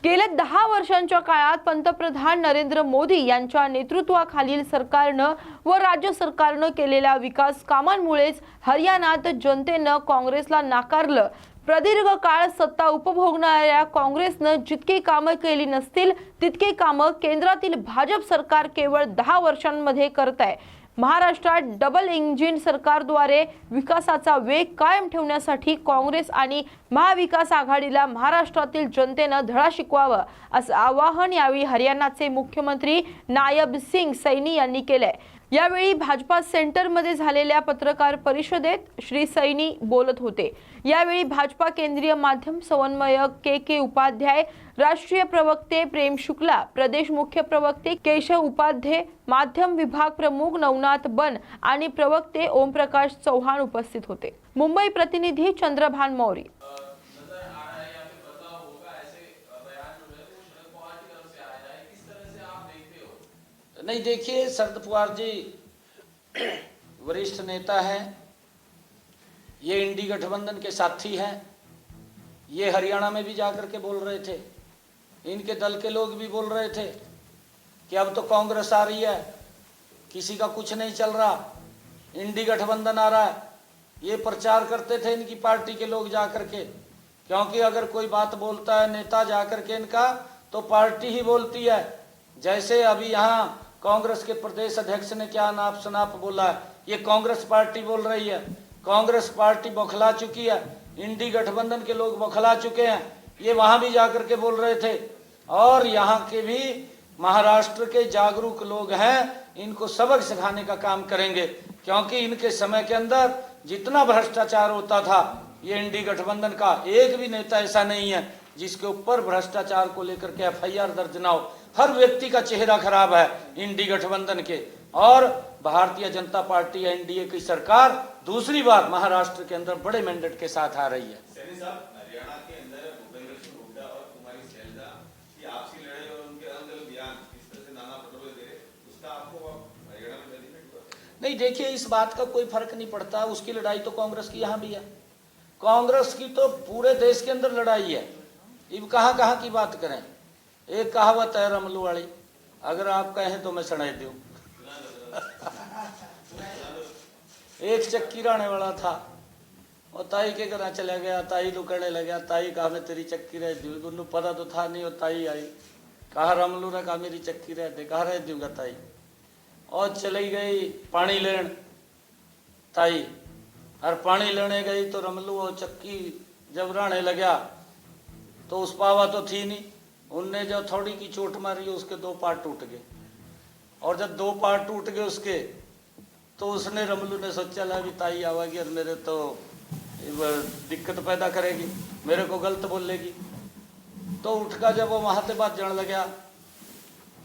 गेल्या 10 वर्षांच्या काळात पंतप्रधान नरेंद्र मोदी यांच्या नेतृत्वाखालील सरकारनं व राज्य सरकारनं केलेल्या विकास कामांमुळेच हरियाणात जनतेनं काँग्रेसला नाकारलं। प्रदीर्घ काळ सत्ता उपभोगणाऱ्या काँग्रेसनं जितकी कामं केली नसतील तितकी कामं केंद्रातील भाजप सरकार केवळ 10 वर्षांमध्ये करत आहे। महाराष्ट्रात डबल इंजिन सरकारद्वारे विकासाचा वेग कायम ठेवण्यासाठी काँग्रेस आणि महाविकास आघाडीला महाराष्ट्रातील जनतेनं धडा शिकवावा असं आवाहन यावेळी हरियाणाचे मुख्यमंत्री नायब सिंग सैनी यांनी केले। यावेळी भाजपा सेंटरमध्ये झालेल्या पत्रकार परिषदेत श्री सैनी बोलत होते। यावेळी भाजपा केंद्रीय माध्यम समन्वयक के उपाध्याय, राष्ट्रीय प्रवक्ते प्रेम शुक्ला, प्रदेश मुख्य प्रवक्ते केशव उपाध्याय, माध्यम विभाग प्रमुख नवनाथ बन आणि प्रवक्ते ओमप्रकाश चौहान उपस्थित होते। मुंबई प्रतिनिधी चंद्रभान मौर्य। नहीं, देखिए, शरद पवार जी वरिष्ठ नेता हैं, ये इंडी गठबंधन के साथी हैं। ये हरियाणा में भी जाकर के बोल रहे थे, इनके दल के लोग भी बोल रहे थे कि अब तो कांग्रेस आ रही है, किसी का कुछ नहीं चल रहा, इंडी गठबंधन आ रहा है। ये प्रचार करते थे इनकी पार्टी के लोग जाकर के, क्योंकि अगर कोई बात बोलता है नेता जाकर के इनका, तो पार्टी ही बोलती है। जैसे अभी यहाँ कांग्रेस के प्रदेश अध्यक्ष ने क्या नाप शनाप बोला है, ये कांग्रेस पार्टी बोल रही है। कांग्रेस पार्टी बौखला चुकी है, इंडी गठबंधन के लोग बौखला चुके हैं। ये वहां भी जाकर के बोल रहे थे, और यहाँ के भी महाराष्ट्र के जागरूक लोग हैं, इनको सबक सिखाने का काम करेंगे, क्योंकि इनके समय के अंदर जितना भ्रष्टाचार होता था, ये इंडी गठबंधन का एक भी नेता ऐसा नहीं है जिसके ऊपर भ्रष्टाचार को लेकर के एफआईआर दर्ज ना हो। हर व्यक्ति का चेहरा खराब है इंडी गठबंधन के, और भारतीय जनता पार्टी एनडीए की सरकार दूसरी बार महाराष्ट्र के अंदर बड़े मैंडेट के साथ आ रही है। हरियाणा के अंदर भूपेंद्र सिंह हुड्डा और कुमारी शैलजा की आपसी लड़ाई और उनके अलग-अलग बयान इस तरह से नाना पटोले दे रहे, उसका आपको हरियाणा में बेनिफिट हुआ? नहीं, देखिए, इस बात का कोई फर्क नहीं पड़ता। उसकी लड़ाई तो कांग्रेस की यहाँ भी है, कांग्रेस की तो पूरे देश के अंदर लड़ाई है। अब कहाँ की बात करें। एक कहावत है रमलू वाली, अगर आप कहें तो मैं सुनाई दूं। एक चक्की रहने वाला था, और ताई के घर चला गया, ताई लुकड़ने लगा, ताई कहा मैं तेरी चक्की रह दूँ, उन्हें पता तो था नहीं, और ताई आई, कहा रमलू ने कहा मेरी चक्की रह दे, कहा रह दूंगा ताई, और चली गई पानी लेन ताई, और पानी लेने गई तो रमलू और चक्की जब रहने लगा तो उस पावा तो थी नहीं, उनने जो थोड़ी की चोट मारी उसके 2 पार्ट टूट गए, और जब 2 पार्ट टूट गए उसके, तो उसने रमलू ने सोचा ला भी ताई आवेगी और मेरे तो दिक्कत पैदा करेगी, मेरे को गलत बोलेगी। तो उठ का जब वो वहां से बात जाने लगा,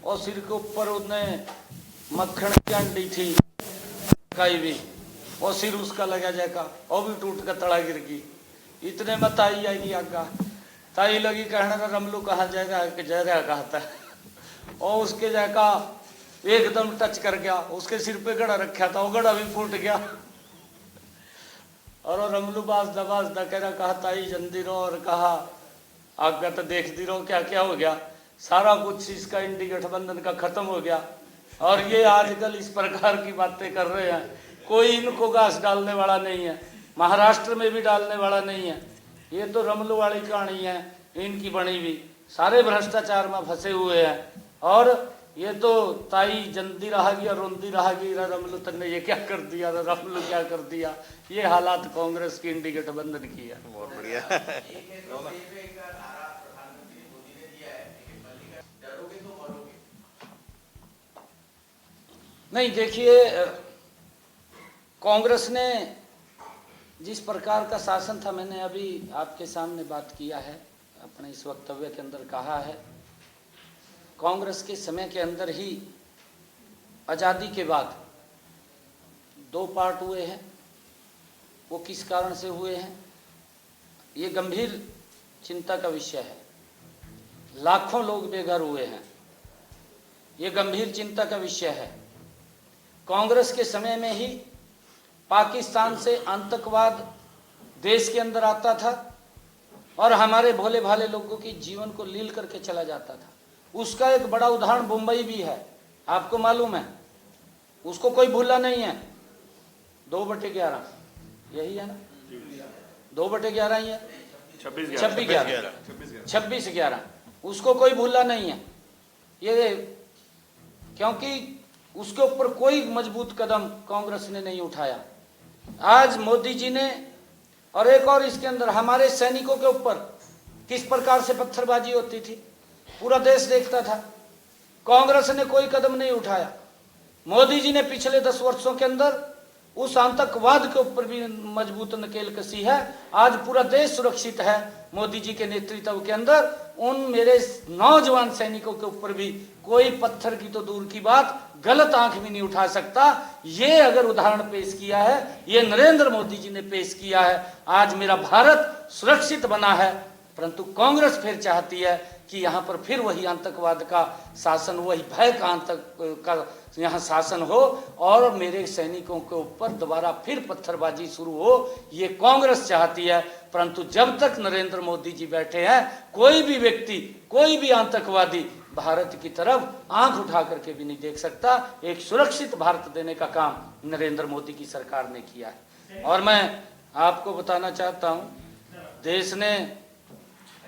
और सिर के ऊपर उसने मक्खन की अंडी थी काई भी, और सिर उसका लगा जाएगा, और भी टूट कर तड़ा गिर गई। इतने में ताई आएगी आगा, ताई लगी कहने रमलू कहा जाएगा कि जय रहा कहता है, और उसके जाएगा एकदम टच कर गया, उसके सिर पे गड़ा रखा था, वो गड़ा भी फूट गया, और रमलू बाजदा कह रहा, कहा ताई जल्दी रहो, और कहा आगे तो देखती रहो क्या क्या हो गया। सारा कुछ इसका इंडी गठबंधन का खत्म हो गया, और ये आजकल इस प्रकार की बातें कर रहे हैं। कोई इनको घास डालने वाला नहीं है, महाराष्ट्र में भी डालने वाला नहीं है। ये तो रमलू वाली कहानी है इनकी बनी हुई, सारे भ्रष्टाचार में फंसे हुए हैं, और ये तो ताई जंदी रहागी और रोंदी रहागी, रमलू तन्ने ये क्या कर दिया, रमलू क्या कर दिया। ये हालात कांग्रेस की इंडी गठबंधन की है। बहुत बढ़िया। नहीं, देखिए, कांग्रेस ने जिस प्रकार का शासन था, मैंने अभी आपके सामने बात किया है, अपने इस वक्तव्य के अंदर कहा है। कांग्रेस के समय के अंदर ही आज़ादी के बाद 2 पार्ट हुए हैं। वो किस कारण से हुए हैं, ये गंभीर चिंता का विषय है। लाखों लोग बेघर हुए हैं, ये गंभीर चिंता का विषय है। कांग्रेस के समय में ही पाकिस्तान से आतंकवाद देश के अंदर आता था, और हमारे भोले भाले लोगों की जीवन को लील करके चला जाता था। उसका एक बड़ा उदाहरण मुंबई भी है, आपको मालूम है, उसको कोई भूला नहीं है। 2/11 यही है ना, 2/11 ही है, 26/11 उसको कोई भूला नहीं है ये, क्योंकि उसके ऊपर कोई मजबूत कदम कांग्रेस ने नहीं उठाया। आज मोदी जी ने, और एक और इसके अंदर हमारे सैनिकों के ऊपर किस प्रकार से पत्थरबाजी होती थी, पूरा देश देखता था। कांग्रेस ने कोई कदम नहीं उठाया। मोदी जी ने पिछले 10 वर्षों के अंदर उस आतंकवाद के ऊपर भी मजबूत नकेल कसी है। आज पूरा देश सुरक्षित है मोदी जी के नेतृत्व के अंदर। उन मेरे नौजवान सैनिकों के ऊपर भी कोई पत्थर की तो दूर की बात, गलत आंख भी नहीं उठा सकता। ये अगर उदाहरण पेश किया है, ये नरेंद्र मोदी जी ने पेश किया है। आज मेरा भारत सुरक्षित बना है, परंतु कांग्रेस फिर चाहती है कि यहाँ पर फिर वही आतंकवाद का शासन, वही भय का यहाँ शासन हो और मेरे सैनिकों के ऊपर दोबारा फिर पत्थरबाजी शुरू हो। ये कांग्रेस चाहती है, परंतु जब तक नरेंद्र मोदी जी बैठे हैं, कोई भी व्यक्ति, कोई भी आतंकवादी भारत की तरफ आंख उठा करके भी नहीं देख सकता। एक सुरक्षित भारत देने का काम नरेंद्र मोदी की सरकार ने किया है। और मैं आपको बताना चाहता हूं, देश ने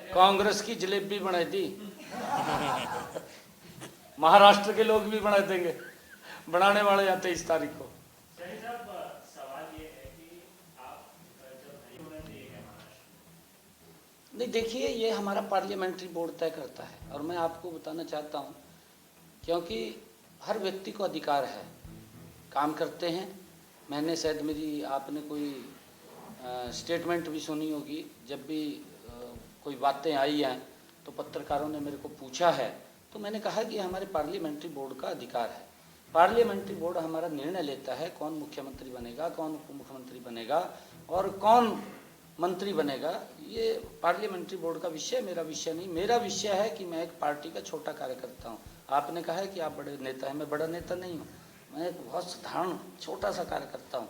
कांग्रेस की जलेबी बना दी, महाराष्ट्र के लोग भी बना देंगे, बनाने वाले हैं 23 तारीख को। नहीं, देखिए, ये हमारा पार्लियामेंट्री बोर्ड तय करता है। और मैं आपको बताना चाहता हूँ, क्योंकि हर व्यक्ति को अधिकार है, काम करते हैं। मैंने शायद, मेरी आपने कोई स्टेटमेंट भी सुनी होगी, जब भी कोई बातें आई हैं तो पत्रकारों ने मेरे को पूछा है, तो मैंने कहा कि हमारे पार्लियामेंट्री बोर्ड का अधिकार है। पार्लियामेंट्री बोर्ड हमारा निर्णय लेता है कौन मुख्यमंत्री बनेगा, कौन उप मुख्यमंत्री बनेगा और कौन मंत्री बनेगा। ये पार्लियामेंट्री बोर्ड का विषय, मेरा विषय नहीं। मेरा विषय है कि मैं एक पार्टी का छोटा कार्यकर्ता हूँ। आपने कहा है कि आप बड़े नेता हैं, मैं बड़ा नेता नहीं हूँ, मैं एक बहुत साधारण छोटा सा कार्यकर्ता हूँ।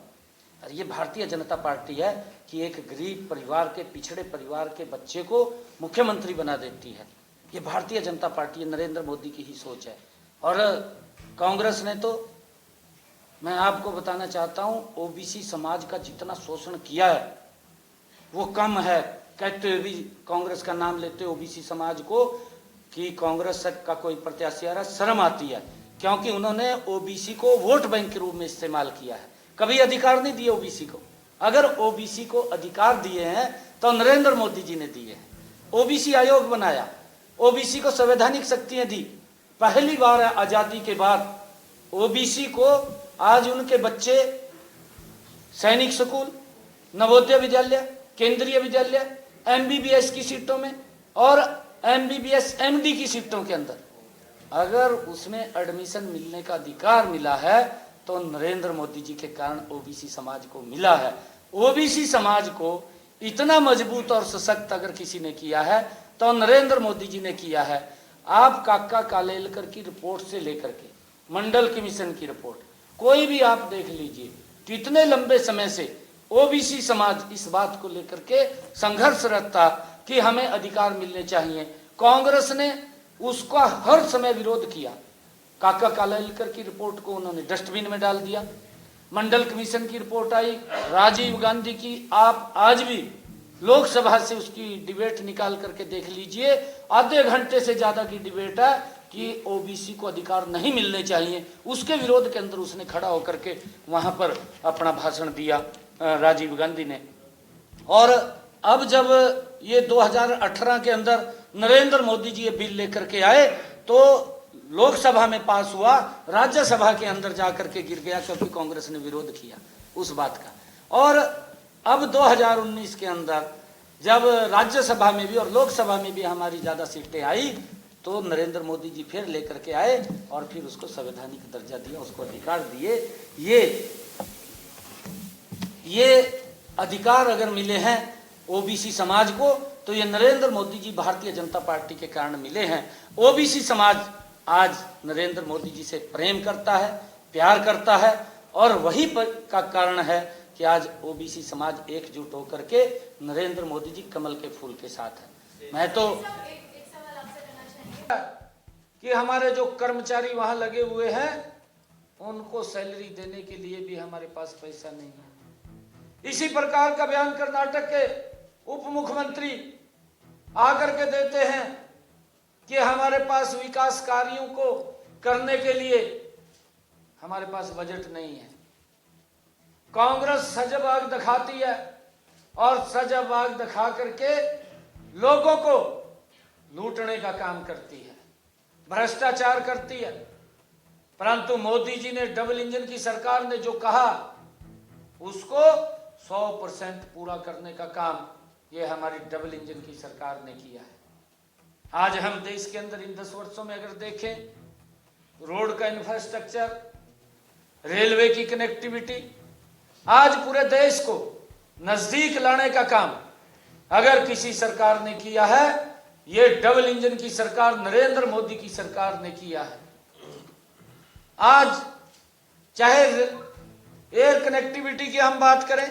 और ये भारतीय जनता पार्टी है कि एक गरीब परिवार के, पिछड़े परिवार के बच्चे को मुख्यमंत्री बना देती है। ये भारतीय जनता पार्टी, नरेंद्र मोदी की ही सोच है। और कांग्रेस ने तो, मैं आपको बताना चाहता हूँ, ओबीसी समाज का जितना शोषण किया है वो कम है। कहते हुए भी कांग्रेस का नाम लेते ओबीसी समाज को कि कांग्रेस का कोई प्रत्याशी आ रहा, शर्म आती है, क्योंकि उन्होंने ओबीसी को वोट बैंक के रूप में इस्तेमाल किया है, कभी अधिकार नहीं दिए ओबीसी को। अगर ओबीसी को अधिकार दिए हैं तो नरेंद्र मोदी जी ने दिए हैं। ओबीसी आयोग बनाया, ओबीसी को संवैधानिक शक्तियां दी। पहली बार आजादी के बाद ओबीसी को आज उनके बच्चे सैनिक स्कूल, नवोदय विद्यालय, केंद्रीय विद्यालय, एमबीबीएस की सीटों में और एमबीबीएस एमडी की सीटों के अंदर अगर उसमें एडमिशन मिलने का अधिकार मिला है तो नरेंद्र मोदी जी के कारण ओबीसी समाज को मिला है। ओबीसी समाज को इतना मजबूत और सशक्त अगर किसी ने किया है तो नरेंद्र मोदी जी ने किया है। आप काका कालेलकर की रिपोर्ट से लेकर के मंडल कमीशन की रिपोर्ट, कोई भी आप देख लीजिए, कितने लंबे समय से ओबीसी समाज इस बात को लेकर के संघर्षरत था कि हमें अधिकार मिलने चाहिए। कांग्रेस ने उसका हर समय विरोध किया। काका कालेलकर की रिपोर्ट को उन्होंने डस्टबिन में डाल दिया। मंडल कमीशन की रिपोर्ट आई, राजीव गांधी की, आप आज भी लोकसभा से उसकी डिबेट निकाल करके देख लीजिए, आधे घंटे से ज्यादा की डिबेट है कि ओबीसी को अधिकार नहीं मिलने चाहिए। उसके विरोध के अंदर उसने खड़ा होकर के वहां पर अपना भाषण दिया राजीव गांधी ने। और अब जब ये 2018 के अंदर नरेंद्र मोदी जी ये बिल लेकर के आए तो लोकसभा में पास हुआ, राज्यसभा के अंदर जाकर के गिर गया क्योंकि कांग्रेस ने विरोध किया उस बात का। और अब 2019 के अंदर जब राज्यसभा में भी और लोकसभा में भी हमारी ज्यादा सीटें आई तो नरेंद्र मोदी जी फिर लेकर के आए और फिर उसको संवैधानिक दर्जा दिया, उसको अधिकार दिए। ये अधिकार अगर मिले हैं ओबीसी समाज को तो ये नरेंद्र मोदी जी भारतीय जनता पार्टी के कारण मिले हैं। ओबीसी समाज आज नरेंद्र मोदी जी से प्रेम करता है, प्यार करता है और वही का कारण है कि आज ओबीसी समाज एकजुट होकर के नरेंद्र मोदी जी कमल के फूल के साथ है। मैं तो एक सवाल आपसे करना चाहेंगे कि हमारे जो कर्मचारी वहां लगे हुए हैं उनको सैलरी देने के लिए भी हमारे पास पैसा नहीं है। इसी प्रकार का बयान कर्नाटक के उप मुख्यमंत्री आकर के देते हैं कि हमारे पास विकास कार्यों को करने के लिए हमारे पास बजट नहीं है। कांग्रेस सजाबाग दिखाती है और सजाबाग दिखा करके लोगों को लूटने का काम करती है, भ्रष्टाचार करती है। परंतु मोदी जी ने, डबल इंजन की सरकार ने जो कहा उसको 100% पूरा करने का काम ये हमारी डबल इंजन की सरकार ने किया है। आज हम देश के अंदर इन 10 वर्षों में अगर देखें, रोड का इंफ्रास्ट्रक्चर, रेलवे की कनेक्टिविटी, आज पूरे देश को नजदीक लाने का काम अगर किसी सरकार ने किया है, ये डबल इंजन की सरकार नरेंद्र मोदी की सरकार ने किया है। आज चाहे एयर कनेक्टिविटी की हम बात करें,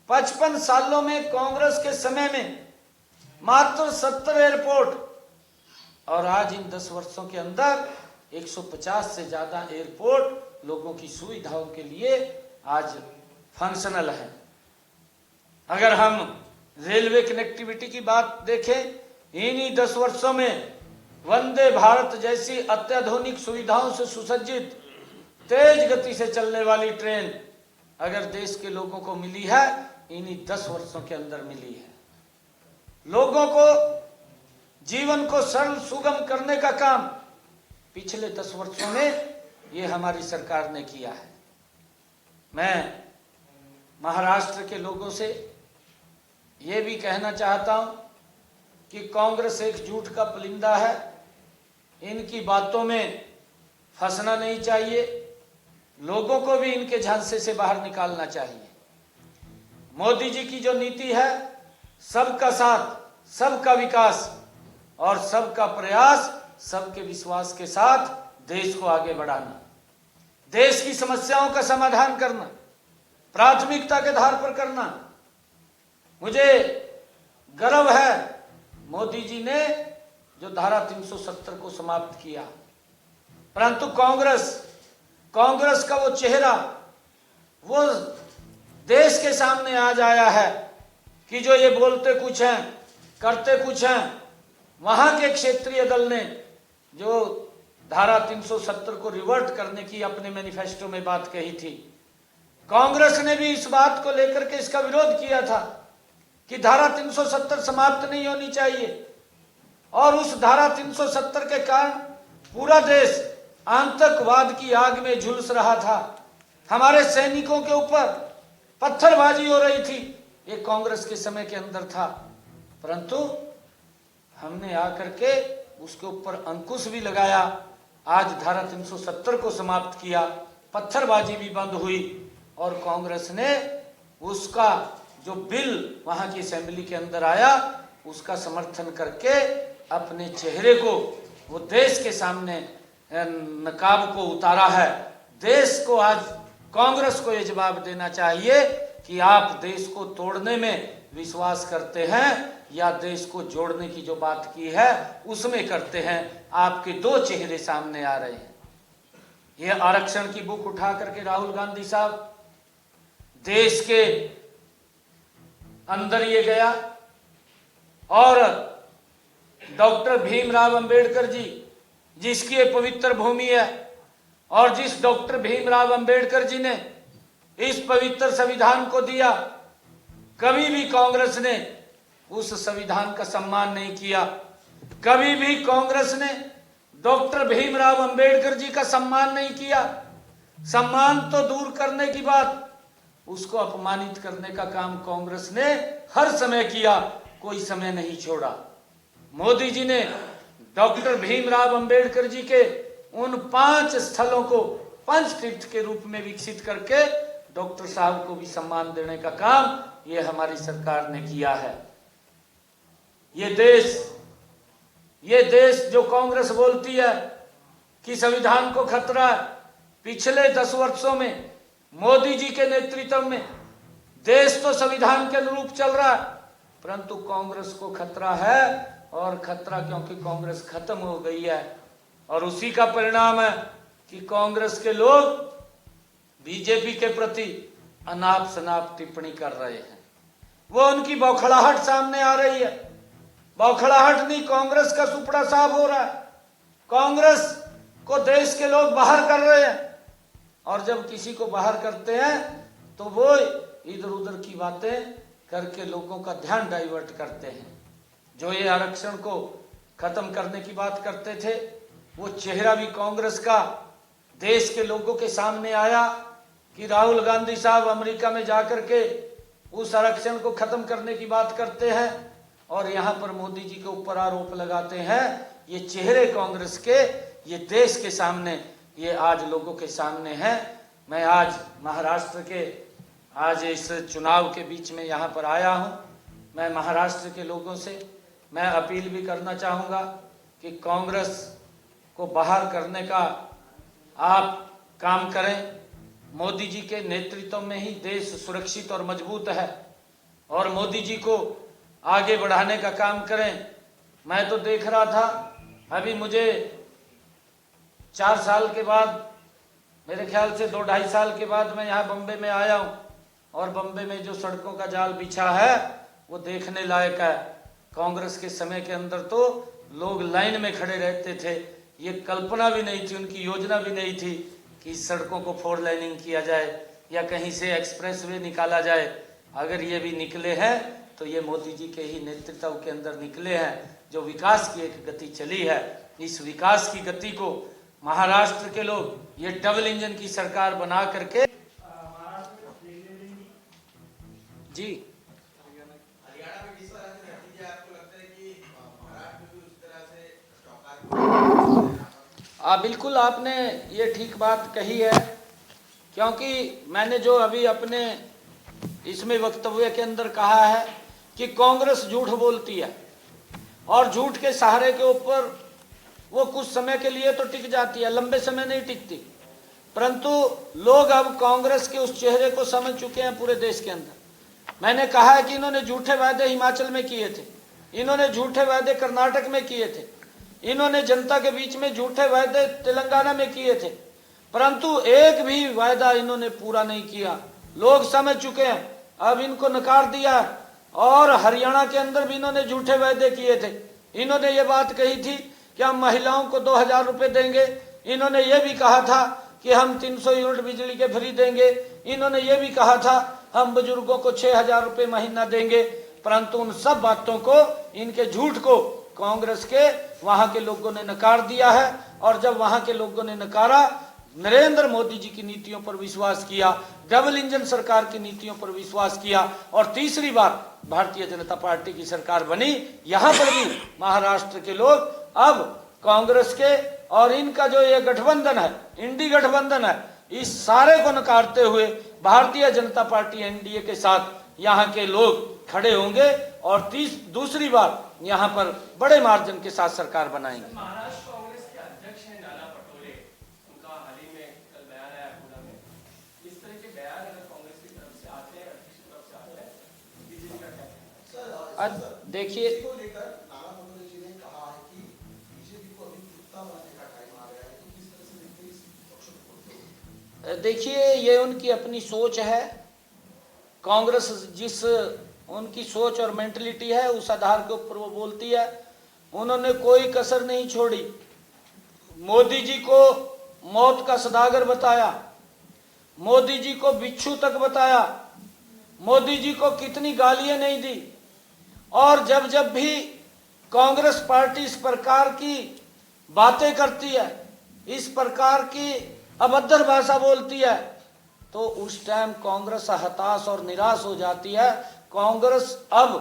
55 सालों में कांग्रेस के समय में मात्र 70 एयरपोर्ट, और आज इन 10 वर्षों के अंदर 150 से ज्यादा एयरपोर्ट लोगों की सुविधाओं के लिए आज फंक्शनल है। अगर हम रेलवे कनेक्टिविटी की बात देखें, इन्हीं 10 वर्षों में वंदे भारत जैसी अत्याधुनिक सुविधाओं से सुसज्जित तेज गति से चलने वाली ट्रेन अगर देश के लोगों को मिली है, इन्हीं 10 वर्षों के अंदर मिली है। लोगों को जीवन को सरल सुगम करने का काम पिछले 10 वर्षों में ये हमारी सरकार ने किया है। मैं महाराष्ट्र के लोगों से ये भी कहना चाहता हूं कि कांग्रेस एक झूठ का पुलिंदा है, इनकी बातों में फंसना नहीं चाहिए, लोगों को भी इनके झांसे से बाहर निकालना चाहिए। मोदी जी की जो नीति है, सबका साथ, सबका विकास और सबका प्रयास, सबके विश्वास के साथ देश को आगे बढ़ाना, देश की समस्याओं का समाधान करना, प्राथमिकता के आधार पर करना। मुझे गर्व है मोदी जी ने जो धारा 370 को समाप्त किया, परंतु कांग्रेस का वो चेहरा वो देश के सामने आज आया है कि जो ये बोलते कुछ हैं करते कुछ हैं। वहां के क्षेत्रीय दल ने जो धारा 370 को रिवर्ट करने की अपने मैनिफेस्टो में बात कही थी, कांग्रेस ने भी इस बात को लेकर के इसका विरोध किया था कि धारा 370 समाप्त नहीं होनी चाहिए, और उस धारा 370 के कारण पूरा देश आतंकवाद की आग में झुलस रहा था। हमारे सैनिकों के ऊपर पत्थरबाजी हो रही थी, ये कांग्रेस के समय के अंदर था। परंतु हमने आकर के उसके ऊपर अंकुश भी लगाया, आज धारा 370 को समाप्त किया, पत्थरबाजी भी बंद हुई, और कांग्रेस ने उसका जो बिल वहां की असेंबली के अंदर आया उसका समर्थन करके अपने चेहरे को वो देश के सामने नकाब को उतारा है। देश को आज कांग्रेस को ये जवाब देना चाहिए कि आप देश को तोड़ने में विश्वास करते हैं या देश को जोड़ने की जो बात की है उसमें करते हैं। आपके दो चेहरे सामने आ रहे हैं। ये आरक्षण की बुक उठा करके राहुल गांधी साहब देश के अंदर ये गया और डॉक्टर भीमराव अंबेडकर जी, जिसकी ये पवित्र भूमि है, और जिस डॉक्टर भीमराव अंबेडकर जी ने इस पवित्र संविधान को दिया, कभी भी कांग्रेस ने उस संविधान का सम्मान नहीं किया। कभी भी कांग्रेस ने डॉक्टर भीमराव अंबेडकर जी का सम्मान नहीं किया। सम्मान तो दूर करने की बात, उसको अपमानित करने का काम कांग्रेस ने हर समय किया, कोई समय नहीं छोड़ा। मोदी जी ने डॉक्टर भीमराव अंबेडकर जी के उन 5 स्थलों को पंच तीर्थ के रूप में विकसित करके डॉक्टर साहब को भी सम्मान देने का काम ये हमारी सरकार ने किया है। ये देश जो कांग्रेस बोलती है कि संविधान को खतरा है, पिछले 10 वर्षों में मोदी जी के नेतृत्व में देश तो संविधान के अनुरूप चल रहा है, परंतु कांग्रेस को खतरा है, और खतरा क्योंकि कांग्रेस खत्म हो गई है, और उसी का परिणाम है कि कांग्रेस के लोग बीजेपी के प्रति अनाप शनाप टिप्पणी कर रहे हैं। वो उनकी बौखलाहट सामने आ रही है। बौखलाहट नहीं, कांग्रेस का सुपड़ा साफ हो रहा है। कांग्रेस को देश के लोग बाहर कर रहे हैं, और जब किसी को बाहर करते हैं तो वो इधर उधर की बातें करके लोगों का ध्यान डाइवर्ट करते हैं। जो ये आरक्षण को खत्म करने की बात करते थे, वो चेहरा भी कांग्रेस का देश के लोगों के सामने आया कि राहुल गांधी साहब अमेरिका में जाकर के उस आरक्षण को खत्म करने की बात करते हैं, और यहाँ पर मोदी जी के ऊपर आरोप लगाते हैं। ये चेहरे कांग्रेस के, ये देश के सामने, ये आज लोगों के सामने हैं। मैं आज महाराष्ट्र के आज इस चुनाव के बीच में यहाँ पर आया हूँ। मैं महाराष्ट्र के लोगों से मैं अपील भी करना चाहूँगा कि कांग्रेस को बाहर करने का आप काम करें। मोदी जी के नेतृत्व में ही देश सुरक्षित और मजबूत है, और मोदी जी को आगे बढ़ाने का काम करें। मैं तो देख रहा था, अभी मुझे 4 साल के बाद, मेरे ख्याल से 2-2.5 साल के बाद मैं यहाँ बम्बे में आया हूँ, और बम्बे में जो सड़कों का जाल बिछा है वो देखने लायक है। कांग्रेस के समय के अंदर तो लोग लाइन में खड़े रहते थे। ये कल्पना भी नहीं थी, उनकी योजना भी नहीं थी कि सड़कों को 4 लाइनिंग किया जाए या कहीं से एक्सप्रेसवे निकाला जाए। अगर ये भी निकले हैं तो ये मोदी जी के ही नेतृत्व के अंदर निकले हैं। जो विकास की एक गति चली है, इस विकास की गति को महाराष्ट्र के लोग ये डबल इंजन की सरकार बना करके जी हरियाणा में जिस तरह से नतीजे आपको लगता है कि महाराष्ट्र में भी उस तरह से स्टॉक बिल्कुल आपने ये ठीक बात कही है, क्योंकि मैंने जो अभी अपने इसमें वक्तव्य के अंदर कहा है कि कांग्रेस झूठ बोलती है, और झूठ के सहारे के ऊपर वो कुछ समय के लिए तो टिक जाती है, लंबे समय नहीं टिकती। परंतु लोग अब कांग्रेस के उस चेहरे को समझ चुके हैं पूरे देश के अंदर। मैंने कहा है कि इन्होंने झूठे वायदे हिमाचल में किए थे, इन्होंने झूठे वायदे कर्नाटक में किए थे, इन्होंने जनता के बीच में झूठे वायदे तेलंगाना में किए थे, परंतु एक भी वायदा इन्होंने पूरा नहीं किया। लोग समझ चुके हैं, अब इनको नकार दिया। और हरियाणा के अंदर भी इन्होंने झूठे वायदे किए थे। इन्होंने ये बात कही थी कि हम महिलाओं को 2000 रुपए देंगे, इन्होंने ये भी कहा था कि हम 300 यूनिट बिजली के फ्री देंगे, इन्होंने ये भी कहा था हम बुजुर्गों को 6000 रुपए महीना देंगे। परंतु उन सब बातों को, इनके झूठ को कांग्रेस के वहां के लोगों ने नकार दिया है। और जब वहां के लोगों ने नकारा, नरेंद्र मोदी जी की नीतियों पर विश्वास किया, डबल इंजन सरकार की नीतियों पर विश्वास किया, और तीसरी बार भारतीय जनता पार्टी की सरकार बनी। यहाँ पर भी महाराष्ट्र के लोग अब कांग्रेस के और इनका जो ये गठबंधन है, इंडी गठबंधन है, इस सारे को नकारते हुए भारतीय जनता पार्टी एनडीए के साथ यहाँ के लोग खड़े होंगे, और दूसरी बार यहाँ पर बड़े मार्जिन के साथ सरकार बनाएंगे। महाराष्ट्र कांग्रेस के अध्यक्ष हैं नाना पटोले, उनका हाल ही में कल बयान आया पूना में। इस तरह के बयान अगर कांग्रेस की तरफ से आते हैं, अध्यक्ष की तरफ से आते हैं, बीजेपी का क्या कहना है? देखिए, को लेकर नाना पटोले जी ने कहा है कि बीजेपी को अभी कुत्ता बनाने का टाइम आ गया है, तो किस तरह से देखते हैं इस पक्ष को? देखिए, ये उनकी अपनी सोच है। कांग्रेस जिस उनकी सोच और मेंटलिटी है, उस आधार के ऊपर वो बोलती है। उन्होंने कोई कसर नहीं छोड़ी। मोदी जी को मौत का सौदागर बताया, मोदी जी को बिच्छू तक बताया, मोदी जी को कितनी गालियां नहीं दी। और जब जब भी कांग्रेस पार्टी इस प्रकार की बातें करती है, इस प्रकार की अभद्र भाषा बोलती है, तो उस टाइम कांग्रेस हताश और निराश हो जाती है। कांग्रेस अब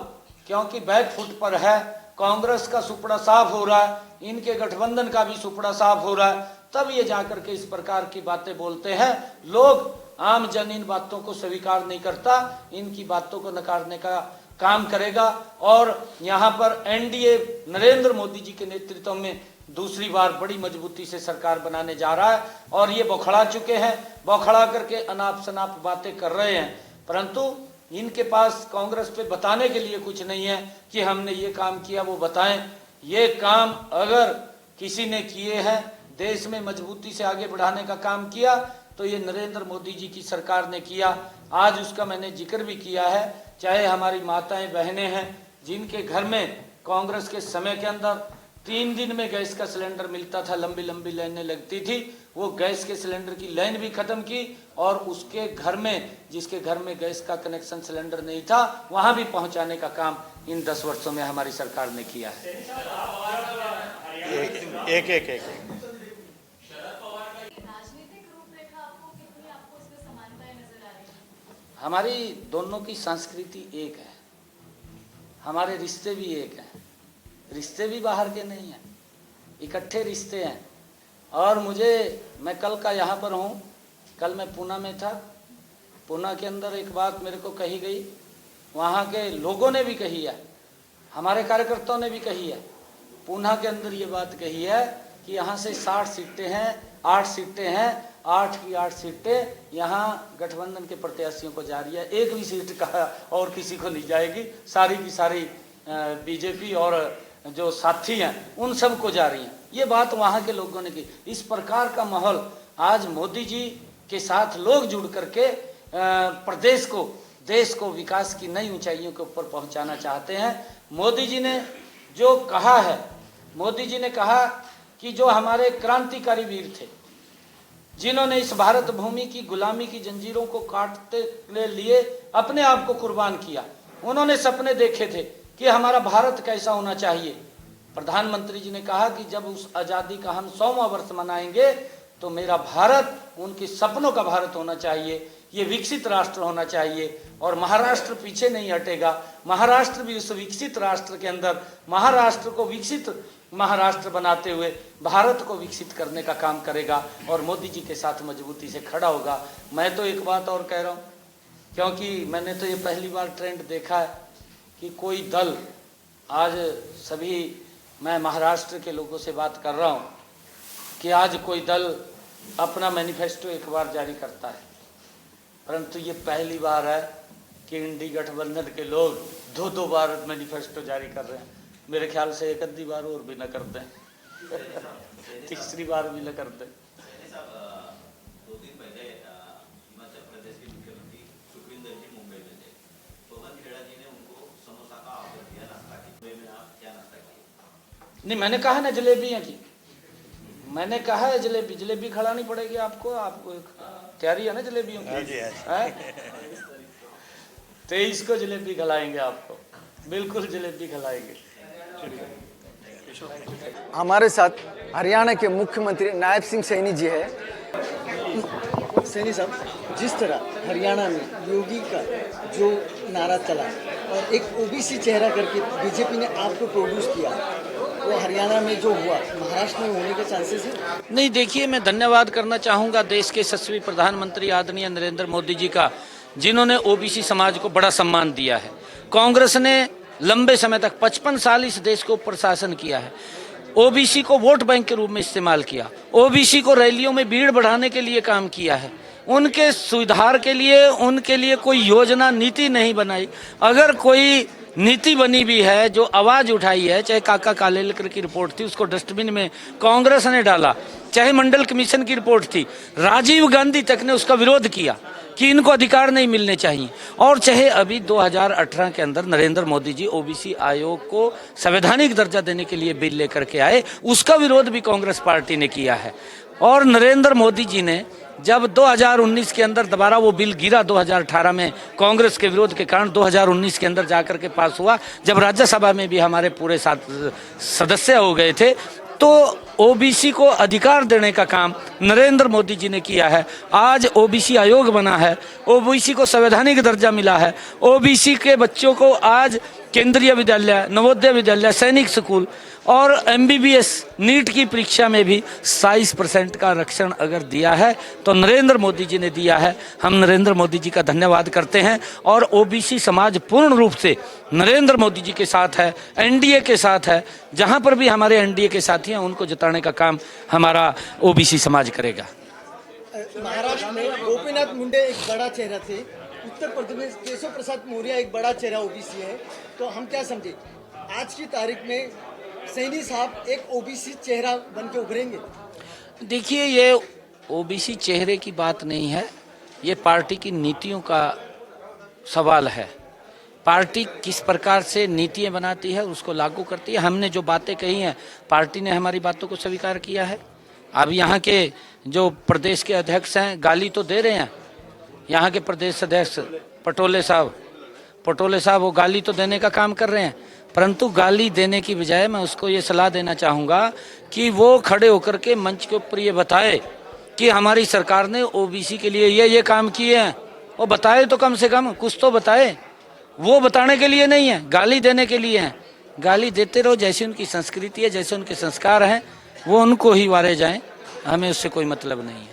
क्योंकि बैकफुट पर है, कांग्रेस का सुपड़ा साफ हो रहा है, इनके गठबंधन का भी सुपड़ा साफ हो रहा है, तब ये जाकर के इस प्रकार की बातें बोलते हैं। लोग, आम जन इन बातों को स्वीकार नहीं करता, इनकी बातों को नकारने का काम करेगा। और यहाँ पर एनडीए नरेंद्र मोदी जी के नेतृत्व में दूसरी बार बड़ी मजबूती से सरकार बनाने जा रहा है। और ये बौखला चुके हैं, बौखला करके अनाप शनाप बातें कर रहे हैं, परंतु इनके पास कांग्रेस पे बताने के लिए कुछ नहीं है कि हमने ये काम किया, वो बताएं। ये काम अगर किसी ने किए हैं, देश में मजबूती से आगे बढ़ाने का काम किया, तो ये नरेंद्र मोदी जी की सरकार ने किया। आज उसका मैंने जिक्र भी किया है। चाहे हमारी माताएं बहनें हैं जिनके घर में कांग्रेस के समय के अंदर 3 दिन में गैस का सिलेंडर मिलता था, लंबी लंबी लाइनें लगती थी, वो गैस के सिलेंडर की लाइन भी खत्म की और उसके घर में, जिसके घर में गैस का कनेक्शन सिलेंडर नहीं था, वहां भी पहुंचाने का काम इन 10 वर्षों में हमारी सरकार ने किया है। एक राजनीतिक रूपरेखा आपको कितनी आपको इसमें समानताएं नजर आ रही है? हमारी दोनों की संस्कृति एक है, हमारे रिश्ते भी एक हैं, रिश्ते भी बाहर के नहीं हैं, इकट्ठे रिश्ते हैं। और मैं कल का यहाँ पर हूँ, कल मैं पूना में था। पूना के अंदर एक बात मेरे को कही गई, वहाँ के लोगों ने भी कही है, हमारे कार्यकर्ताओं ने भी कही है। पूना के अंदर ये बात कही है कि यहाँ से 60 सीटें हैं, 8 सीटें हैं, 8 की 8 सीटें यहाँ गठबंधन के प्रत्याशियों को जा रही है। एक भी सीट का और किसी को नहीं जाएगी, सारी की सारी बीजेपी और जो साथी हैं उन सब को जा रही हैं। ये बात वहाँ के लोगों ने की। इस प्रकार का माहौल आज मोदी जी के साथ लोग जुड़ करके प्रदेश को, देश को विकास की नई ऊंचाइयों के ऊपर पहुंचाना चाहते हैं। मोदी जी ने जो कहा है, मोदी जी ने कहा कि जो हमारे क्रांतिकारी वीर थे, जिन्होंने इस भारत भूमि की गुलामी की जंजीरों को काटते के लिए अपने आप को कुर्बान किया, उन्होंने सपने देखे थे कि हमारा भारत कैसा होना चाहिए। प्रधानमंत्री जी ने कहा कि जब उस आज़ादी का हम 100वां वर्ष मनाएंगे तो मेरा भारत उनके सपनों का भारत होना चाहिए, ये विकसित राष्ट्र होना चाहिए। और महाराष्ट्र पीछे नहीं हटेगा, महाराष्ट्र भी उस विकसित राष्ट्र के अंदर महाराष्ट्र को विकसित महाराष्ट्र बनाते हुए भारत को विकसित करने का काम करेगा और मोदी जी के साथ मजबूती से खड़ा होगा। मैं तो एक बात और कह रहा हूँ, क्योंकि मैंने तो ये पहली बार ट्रेंड देखा है कि कोई दल, आज सभी मैं महाराष्ट्र के लोगों से बात कर रहा हूँ कि आज कोई दल अपना मैनिफेस्टो एक बार जारी करता है, परंतु ये पहली बार है कि इंडी गठबंधन के लोग 2-2 बार मैनिफेस्टो जारी कर रहे हैं। मेरे ख्याल से एक आधी बार और भी न कर दें, तीसरी बार भी न कर दें। 2 दिन पहले हिमाचल प्रदेश के मुख्यमंत्री सुखविंदर जी मुंबई में थे। पवन खेड़ा जी ने उनको समोसा का ऑफर दिया नाश्ता की। मुंबई में आप क्या नाश्ता किए? नहीं, मैंने कहा ना जलेबियाँ की, मैंने कहा है जलेबी खिलानी पड़ेगी आपको तैयारी है ना जलेबियों की? 23 को जलेबी खिलाएंगे आपको, बिल्कुल जलेबी खिलाएंगे। हमारे साथ हरियाणा के मुख्यमंत्री नायब सिंह सैनी जी है। सैनी साहब, जिस तरह हरियाणा में योगी का जो नारा चला और एक ओबीसी चेहरा करके बीजेपी ने आपको प्रोड्यूस किया, वो हरियाणा में जो हुआ महाराष्ट्र में होने के चांसेस है? नहीं, देखिए, मैं धन्यवाद करना चाहूँगा देश के यशस्वी प्रधानमंत्री आदरणीय नरेंद्र मोदी जी का, जिन्होंने ओबीसी समाज को बड़ा सम्मान दिया है। कांग्रेस ने लंबे समय तक 55 साल इस देश को ऊपर शासन किया है, ओबीसी को वोट बैंक के रूप में इस्तेमाल किया, ओबीसी को रैलियों में भीड़ बढ़ाने के लिए काम किया है, उनके सुधार के लिए उनके लिए कोई योजना नीति नहीं बनाई। अगर कोई नीति बनी भी है, जो आवाज उठाई है, चाहे काका कालेलकर की रिपोर्ट थी, उसको डस्टबिन में कांग्रेस ने डाला, चाहे मंडल कमीशन की रिपोर्ट थी, राजीव गांधी तक ने उसका विरोध किया कि इनको अधिकार नहीं मिलने चाहिए, और चाहे अभी 2018 के अंदर नरेंद्र मोदी जी ओबीसी आयोग को संवैधानिक दर्जा देने के लिए बिल लेकर के आए, उसका विरोध भी कांग्रेस पार्टी ने किया है। और नरेंद्र मोदी जी ने जब 2019 के अंदर दोबारा वो बिल गिरा 2018 में कांग्रेस के विरोध के कारण, 2019 के अंदर जाकर के पास हुआ, जब राज्यसभा में भी हमारे पूरे सदस्य हो गए थे, तो ओबीसी को अधिकार देने का काम नरेंद्र मोदी जी ने किया है। आज ओबीसी आयोग बना है, ओबीसी को संवैधानिक दर्जा मिला है, ओबीसी के बच्चों को आज केंद्रीय विद्यालय, नवोदय विद्यालय, सैनिक स्कूल और MBBS नीट की परीक्षा में भी 27% का आरक्षण अगर दिया है तो नरेंद्र मोदी जी ने दिया है। हम नरेंद्र मोदी जी का धन्यवाद करते हैं और OBC समाज पूर्ण रूप से नरेंद्र मोदी जी के साथ है, NDA के साथ है। जहां पर भी हमारे NDA के साथी हैं उनको जिताने का काम हमारा OBC समाज करेगा। महाराष्ट्र में गोपीनाथ मुंडे एक बड़ा चेहरा थे, उत्तर प्रदेश में केशव प्रसाद मौर्य एक बड़ा चेहरा OBC है, तो हम क्या समझे आज की तारीख में सैनी साहब एक OBC चेहरा बन के उभरेंगे? देखिए, ये OBC चेहरे की बात नहीं है, ये पार्टी की नीतियों का सवाल है। पार्टी किस प्रकार से नीतियाँ बनाती है उसको लागू करती है। हमने जो बातें कही हैं पार्टी ने हमारी बातों को स्वीकार किया है। अब यहाँ के जो प्रदेश के अध्यक्ष हैं गाली तो दे रहे हैं, यहाँ के प्रदेश अध्यक्ष पटोले साहब वो गाली तो देने का काम कर रहे हैं, परंतु गाली देने की बजाय मैं उसको ये सलाह देना चाहूँगा कि वो खड़े होकर के मंच के ऊपर ये बताए कि हमारी सरकार ने OBC के लिए ये काम किए हैं। वो बताए तो कम से कम कुछ तो बताए। वो बताने के लिए नहीं है, गाली देने के लिए है। गाली देते रहो, जैसी उनकी संस्कृति है, जैसे उनके संस्कार हैं वो उनको ही वारे जाएं, हमें उससे कोई मतलब नहीं है।